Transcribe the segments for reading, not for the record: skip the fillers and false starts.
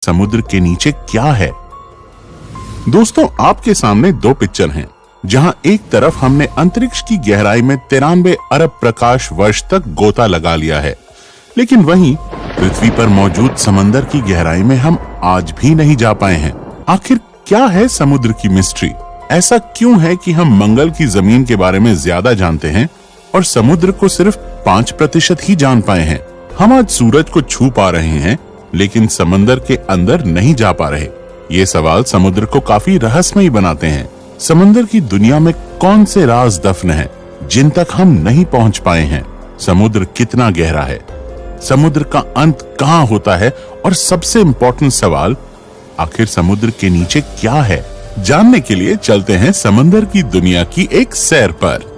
समुद्र के नीचे क्या है। दोस्तों, आपके सामने दो पिक्चर हैं, जहां एक तरफ हमने अंतरिक्ष की गहराई में 93 अरब प्रकाश वर्ष तक गोता लगा लिया है, लेकिन वहीं पृथ्वी पर मौजूद समंदर की गहराई में हम आज भी नहीं जा पाए हैं। आखिर क्या है समुद्र की मिस्ट्री? ऐसा क्यों है कि हम मंगल की जमीन के बारे में ज्यादा जानते हैं और समुद्र को सिर्फ 5% ही जान पाए हैं? हम आज सूरज को छू पा रहे हैं, लेकिन समंदर के अंदर नहीं जा पा रहे। ये सवाल समुद्र को काफी रहस्यमयी बनाते हैं। समंदर की दुनिया में कौन से राज दफन हैं, जिन तक हम नहीं पहुंच पाए हैं? समुद्र कितना गहरा है? समुद्र का अंत कहाँ होता है? और सबसे इम्पोर्टेंट सवाल, आखिर समुद्र के नीचे क्या है? जानने के लिए चलते हैं समंदर की दुनिया की एक सैर पर।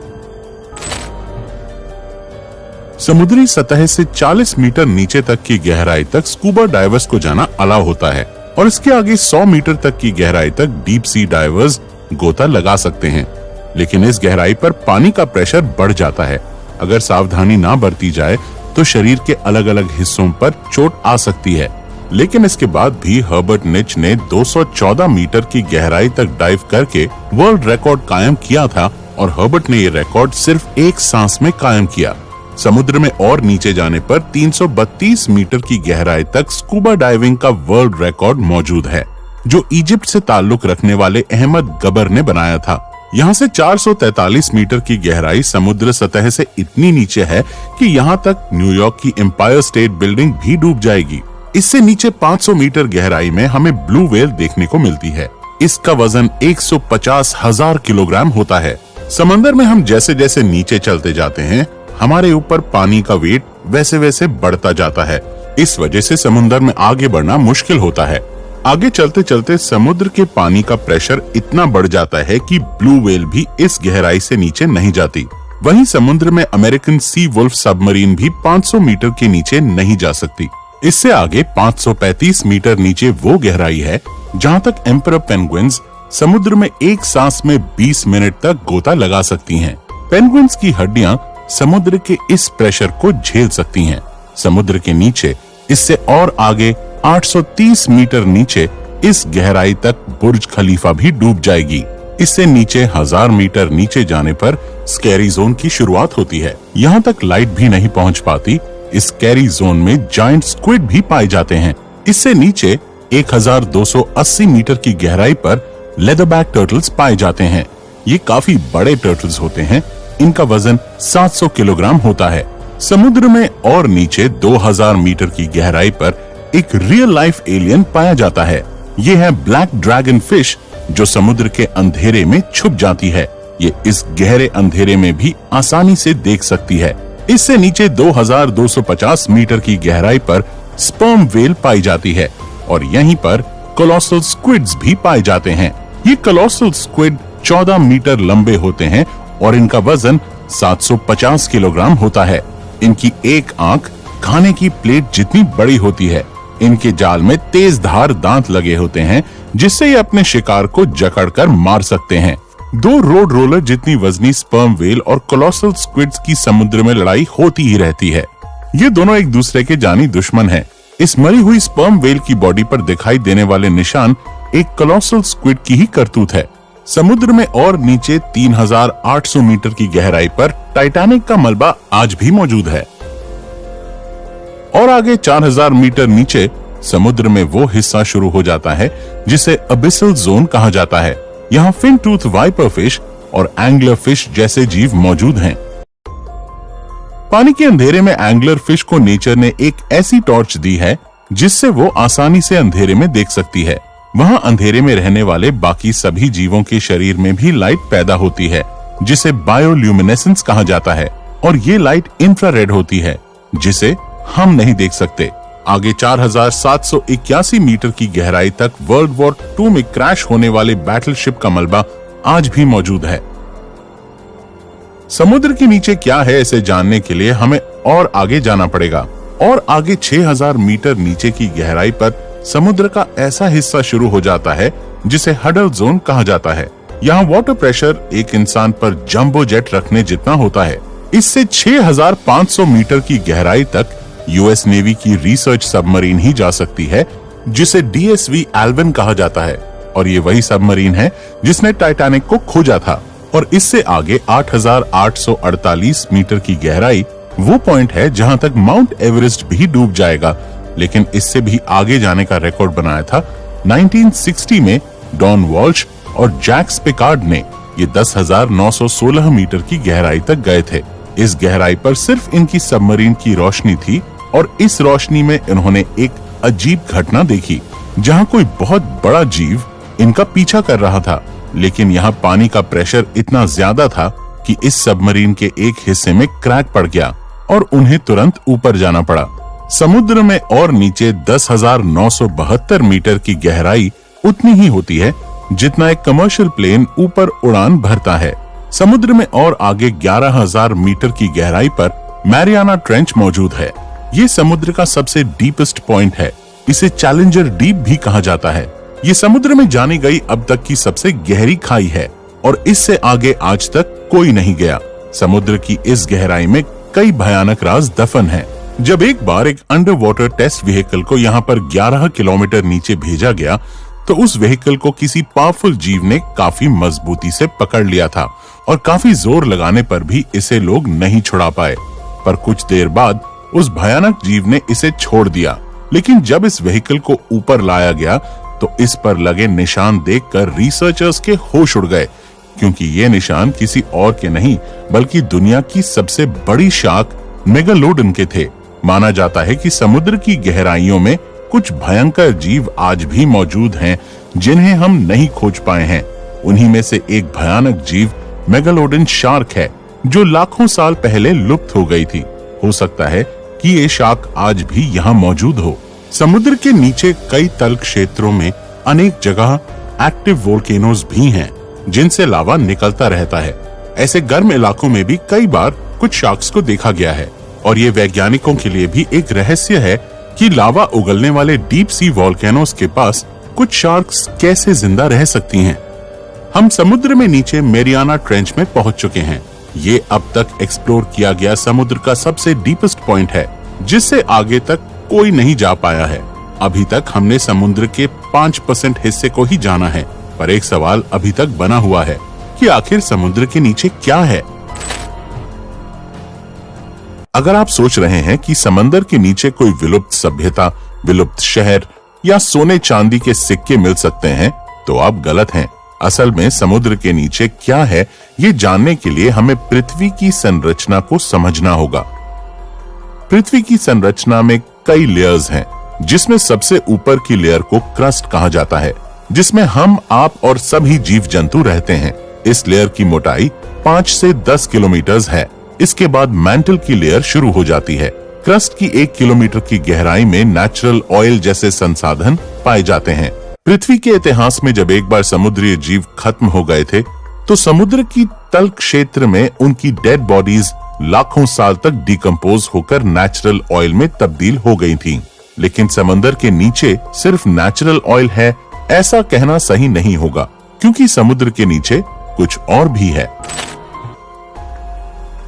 समुद्री सतह से 40 मीटर नीचे तक की गहराई तक स्कूबा डाइवर्स को जाना अलाउ होता है और इसके आगे 100 मीटर तक की गहराई तक डीप सी डाइवर्स गोता लगा सकते हैं। लेकिन इस गहराई पर पानी का प्रेशर बढ़ जाता है। अगर सावधानी ना बरती जाए तो शरीर के अलग अलग हिस्सों पर चोट आ सकती है। लेकिन इसके बाद भी हर्बर्ट निच ने 214 मीटर की गहराई तक डाइव करके वर्ल्ड रिकॉर्ड कायम किया था और हर्बर्ट ने ये रिकॉर्ड सिर्फ एक सांस में कायम किया। समुद्र में और नीचे जाने पर 332 मीटर की गहराई तक स्कूबा डाइविंग का वर्ल्ड रिकॉर्ड मौजूद है, जो इजिप्ट से ताल्लुक रखने वाले अहमद गबर ने बनाया था। यहाँ से 443 मीटर की गहराई समुद्र सतह से इतनी नीचे है कि यहाँ तक न्यूयॉर्क की एम्पायर स्टेट बिल्डिंग भी डूब जाएगी। इससे नीचे 500 मीटर गहराई में हमें ब्लू व्हेल देखने को मिलती है। इसका वजन 150,000 किलोग्राम होता है। समंदर में हम जैसे जैसे नीचे चलते जाते हैं, हमारे ऊपर पानी का वेट वैसे वैसे बढ़ता जाता है। इस वजह से समुद्र में आगे बढ़ना मुश्किल होता है। आगे चलते चलते समुद्र के पानी का प्रेशर इतना बढ़ जाता है कि ब्लू व्हेल भी इस गहराई से नीचे नहीं जाती। वहीं समुद्र में अमेरिकन सी वुल्फ सबमरीन भी 500 मीटर के नीचे नहीं जा सकती। इससे आगे 535 मीटर नीचे वो गहराई है जहाँ तक एम्परर पेंगुइन्स समुद्र में एक सांस में 20 मिनट तक गोता लगा सकती हैं। पेंगुइन्स की हड्डियां समुद्र के इस प्रेशर को झेल सकती हैं। समुद्र के नीचे इससे और आगे 830 मीटर नीचे इस गहराई तक बुर्ज खलीफा भी डूब जाएगी। इससे नीचे 1000 मीटर नीचे जाने पर स्कैरी जोन की शुरुआत होती है। यहाँ तक लाइट भी नहीं पहुँच पाती। इस स्कैरी जोन में जायंट स्क्विड भी पाए जाते हैं। इससे नीचे 1280 मीटर की गहराई पर लेदरबैक टर्टल्स पाए जाते हैं। ये काफी बड़े टर्टल्स होते हैं। इनका वजन 700 किलोग्राम होता है। समुद्र में और नीचे 2000 मीटर की गहराई पर एक रियल लाइफ एलियन पाया जाता है। ये है ब्लैक ड्रैगन फिश, जो समुद्र के अंधेरे में छुप जाती है। ये इस गहरे अंधेरे में भी आसानी से देख सकती है। इससे नीचे 2250 मीटर की गहराई पर स्पर्म व्हेल पाई जाती है और यहीं पर कोलोसल स्क्विड्स भी पाए जाते हैं। ये कोलोसल स्क्विड 14 मीटर लंबे होते हैं और इनका वजन 750 किलोग्राम होता है। इनकी एक आंख खाने की प्लेट जितनी बड़ी होती है। इनके जाल में तेज धार दांत लगे होते हैं, जिससे ये अपने शिकार को जकड़कर मार सकते हैं। दो रोड रोलर जितनी वजनी स्पर्म व्हेल और कोलोसल स्क्विड्स की समुद्र में लड़ाई होती ही रहती है। ये दोनों एक दूसरे के जानी दुश्मन हैं। इस मरी हुई स्पर्म व्हेल की बॉडी पर दिखाई देने वाले निशान एक कोलोसल स्क्विड की ही करतूत है। समुद्र में और नीचे 3800 मीटर की गहराई पर टाइटैनिक का मलबा आज भी मौजूद है। और आगे 4000 मीटर नीचे समुद्र में वो हिस्सा शुरू हो जाता है जिसे अबिसल जोन कहा जाता है। यहाँ फिन टूथ वाइपर फिश और एंगलर फिश जैसे जीव मौजूद हैं। पानी के अंधेरे में एंगलर फिश को नेचर ने एक ऐसी टॉर्च दी है जिससे वो आसानी से अंधेरे में देख सकती है। वहाँ अंधेरे में रहने वाले बाकी सभी जीवों के शरीर में भी लाइट पैदा होती है, जिसे बायोल्यूमिनेसेंस कहा जाता है। और ये लाइट इंफ्रारेड होती है, जिसे हम नहीं देख सकते। आगे 4781 मीटर की गहराई तक वर्ल्ड वॉर 2 में क्रैश होने वाले बैटलशिप का मलबा आज भी मौजूद है। समुद्र के नीचे क्या है, इसे जानने के लिए हमें और आगे जाना पड़ेगा। और आगे 6000 मीटर नीचे की गहराई पर समुद्र का ऐसा हिस्सा शुरू हो जाता है जिसे हडल जोन कहा जाता है। यहाँ वाटर प्रेशर एक इंसान पर जंबो जेट रखने जितना होता है। इससे 6500 मीटर की गहराई तक यूएस नेवी की रिसर्च सबमरीन ही जा सकती है जिसे DSV एल्विन कहा जाता है, और ये वही सबमरीन है जिसने टाइटैनिक को खोजा था। और इससे आगे 8,848 मीटर की गहराई वो पॉइंट है जहां तक माउंट एवरेस्ट भी डूब जाएगा, लेकिन इससे भी आगे जाने का रिकॉर्ड बनाया था 1960 में डॉन वॉल्श और जैक स्पिकार्ड ने। ये 10,916 मीटर की गहराई तक गए थे। इस गहराई पर सिर्फ इनकी सबमरीन की रोशनी थी, और इस रोशनी में इन्होंने एक अजीब घटना देखी, जहां कोई बहुत बड़ा जीव इनका पीछा कर रहा था। लेकिन यहाँ पानी का प्रेशर इतना ज्यादा था कि इस सबमरीन के एक हिस्से में क्रैक पड़ गया और उन्हें तुरंत ऊपर जाना पड़ा। समुद्र में और नीचे 10,972 मीटर की गहराई उतनी ही होती है जितना एक कमर्शियल प्लेन ऊपर उड़ान भरता है। समुद्र में और आगे 11,000 मीटर की गहराई पर मैरियाना ट्रेंच मौजूद है। ये समुद्र का सबसे डीपेस्ट पॉइंट है। इसे चैलेंजर डीप भी कहा जाता है। ये समुद्र में जानी गई अब तक की सबसे गहरी खाई है, और इससे आगे आज तक कोई नहीं गया। समुद्र की इस गहराई में कई भयानक राज दफन हैं। जब एक बार एक अंडर वाटर टेस्ट व्हीकल को यहाँ पर 11 किलोमीटर नीचे भेजा गया, तो उस व्हीकल को किसी पावरफुल जीव ने काफी मजबूती से पकड़ लिया था, और काफी जोर लगाने पर भी इसे लोग नहीं छुड़ा पाए। पर कुछ देर बाद उस भयानक जीव ने इसे छोड़ दिया। लेकिन जब इस व्हीकल को ऊपर लाया गया, तो इस पर लगे निशान देखकर रिसर्चर्स के होश उड़ गए, क्योंकि ये निशान किसी और के नहीं बल्कि दुनिया की सबसे बड़ी शार्क मेगालोडन के थे। माना जाता है कि समुद्र की गहराइयों में कुछ भयंकर जीव आज भी मौजूद हैं, जिन्हें हम नहीं खोज पाए हैं। उन्हीं में से एक भयानक जीव मेगालोडन शार्क है, जो लाखों साल पहले लुप्त हो गई थी। हो सकता है कि ये शार्क आज भी यहाँ मौजूद हो। समुद्र के नीचे कई तल क्षेत्रों में अनेक जगह एक्टिव वोल्केनोज भी हैं, जिनसे लावा निकलता रहता है। ऐसे गर्म इलाकों में भी कई बार कुछ शार्क्स को देखा गया है, और ये वैज्ञानिकों के लिए भी एक रहस्य है कि लावा उगलने वाले डीप सी वोल्केनोज के पास कुछ शार्क्स कैसे जिंदा रह सकती हैं। हम समुद्र में नीचे मैरियाना ट्रेंच में पहुंच चुके हैं। ये अब तक एक्सप्लोर किया गया समुद्र का सबसे डीपेस्ट पॉइंट है, जिससे आगे तक कोई नहीं जा पाया है। अभी तक हमने समुद्र के 5% हिस्से को ही जाना है, पर एक सवाल अभी तक बना हुआ है कि आखिर समुद्र के नीचे क्या है। अगर आप सोच रहे हैं कि समंदर के नीचे कोई विलुप्त सभ्यता, विलुप्त शहर या सोने चांदी के सिक्के मिल सकते हैं, तो आप गलत हैं। असल में समुद्र के नीचे क्या है, ये जानने के लिए हमें पृथ्वी की संरचना को समझना होगा। पृथ्वी की संरचना में कई लेयर्स हैं, जिसमें सबसे ऊपर की लेयर को क्रस्ट कहा जाता है, जिसमें हम, आप और सभी जीव जंतु रहते हैं। इस लेयर की मोटाई 5 से 10 किलोमीटर है। इसके बाद मैंटल की लेयर शुरू हो जाती है। क्रस्ट की 1 किलोमीटर की गहराई में नेचुरल ऑयल जैसे संसाधन पाए जाते हैं। पृथ्वी के इतिहास में जब एक बार समुद्री जीव खत्म हो गए थे, तो समुद्र की तल क्षेत्र में उनकी डेड बॉडीज लाखों साल तक डिकम्पोज होकर नेचुरल ऑयल में तब्दील हो गई थीं। लेकिन समंदर के नीचे सिर्फ नेचुरल ऑयल है, ऐसा कहना सही नहीं होगा, क्योंकि समुद्र के नीचे कुछ और भी है।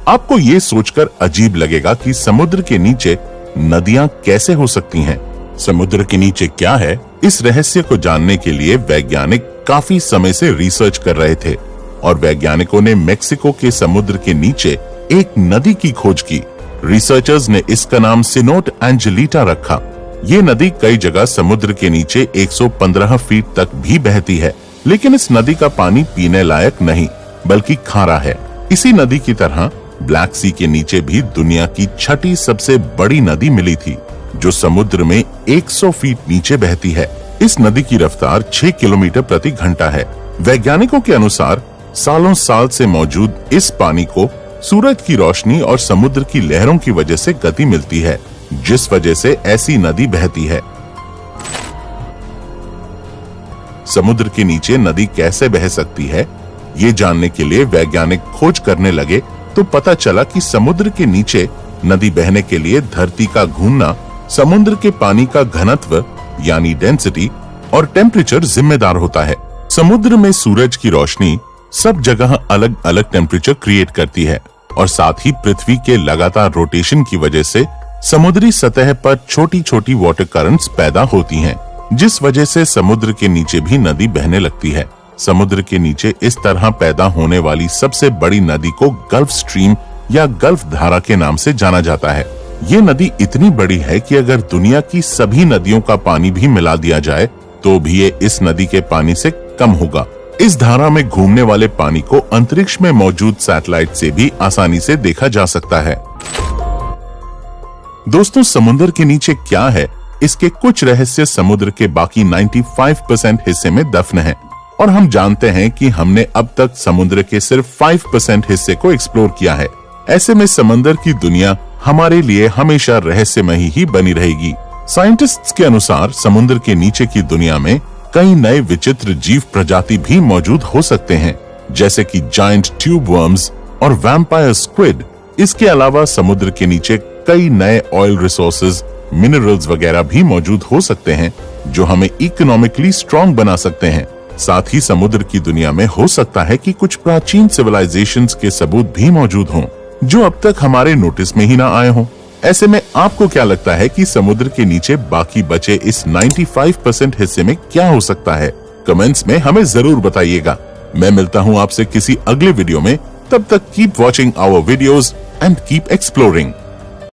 आपको ये सोचकर अजीब लगेगा कि समुद्र के नीचे नदियां कैसे हो सकती हैं। समुद्र के नीचे क्या है, इस रहस्य को जानने के लिए वैज्ञानिक काफी समय से रिसर्च कर रहे थे, और वैज्ञानिकों ने मेक्सिको के समुद्र के नीचे एक नदी की खोज की। रिसर्चर्स ने इसका नाम सिनोट एंजेलिटा रखा। ये नदी कई जगह समुद्र के नीचे 115 फीट तक भी बहती है, लेकिन इस नदी का पानी पीने लायक नहीं बल्कि खारा है। इसी नदी की तरह ब्लैक सी के नीचे भी दुनिया की 6ठी सबसे बड़ी नदी मिली थी, जो समुद्र में 100 फीट नीचे बहती है। इस नदी की रफ्तार 6 किलोमीटर प्रति घंटा है। वैज्ञानिकों के अनुसार सालों साल से मौजूद इस पानी को सूरज की रोशनी और समुद्र की लहरों की वजह से गति मिलती है, जिस वजह से ऐसी नदी बहती है। समुद्र के नीचे नदी कैसे बह सकती है, ये जानने के लिए वैज्ञानिक खोज करने लगे, तो पता चला कि समुद्र के नीचे नदी बहने के लिए धरती का घूमना, समुद्र के पानी का घनत्व यानी डेंसिटी और टेम्परेचर जिम्मेदार होता है। समुद्र में सूरज की रोशनी सब जगह अलग अलग टेम्परेचर क्रिएट करती है, और साथ ही पृथ्वी के लगातार रोटेशन की वजह से समुद्री सतह पर छोटी छोटी वाटर करंट्स पैदा होती हैं। जिस वजह से समुद्र के नीचे भी नदी बहने लगती है। समुद्र के नीचे इस तरह पैदा होने वाली सबसे बड़ी नदी को गल्फ स्ट्रीम या गल्फ धारा के नाम से जाना जाता है। ये नदी इतनी बड़ी है कि अगर दुनिया की सभी नदियों का पानी भी मिला दिया जाए तो भी ये इस नदी के पानी से कम होगा। इस धारा में घूमने वाले पानी को अंतरिक्ष में मौजूद सैटेलाइट से भी आसानी से देखा जा सकता है। दोस्तों, समुद्र के नीचे क्या है, इसके कुछ रहस्य समुद्र के बाकी 95% हिस्से में दफन हैं। और हम जानते हैं कि हमने अब तक समुद्र के सिर्फ 5% हिस्से को एक्सप्लोर किया है। ऐसे में समंदर की दुनिया हमारे लिए हमेशा रहस्यमयी ही बनी रहेगी। साइंटिस्ट्स के अनुसार समुद्र के नीचे की दुनिया में कई नए विचित्र जीव प्रजाति भी मौजूद हो सकते हैं, जैसे कि जायंट ट्यूब वर्म्स और वैम्पायर स्क्विड। इसके अलावा समुद्र के नीचे कई नए ऑयल रिसोर्सेज, मिनरल्स वगैरह भी मौजूद हो सकते हैं जो हमें इकोनॉमिकली स्ट्रॉन्ग बना सकते हैं। साथ ही समुद्र की दुनिया में हो सकता है कि कुछ प्राचीन सिविलाइजेशंस के सबूत भी मौजूद हों जो अब तक हमारे नोटिस में ही ना आए हों। ऐसे में आपको क्या लगता है कि समुद्र के नीचे बाकी बचे इस 95% हिस्से में क्या हो सकता है? कमेंट्स में हमें जरूर बताइएगा। मैं मिलता हूं आपसे किसी अगले वीडियो में। तब तक keep watching our videos and keep exploring.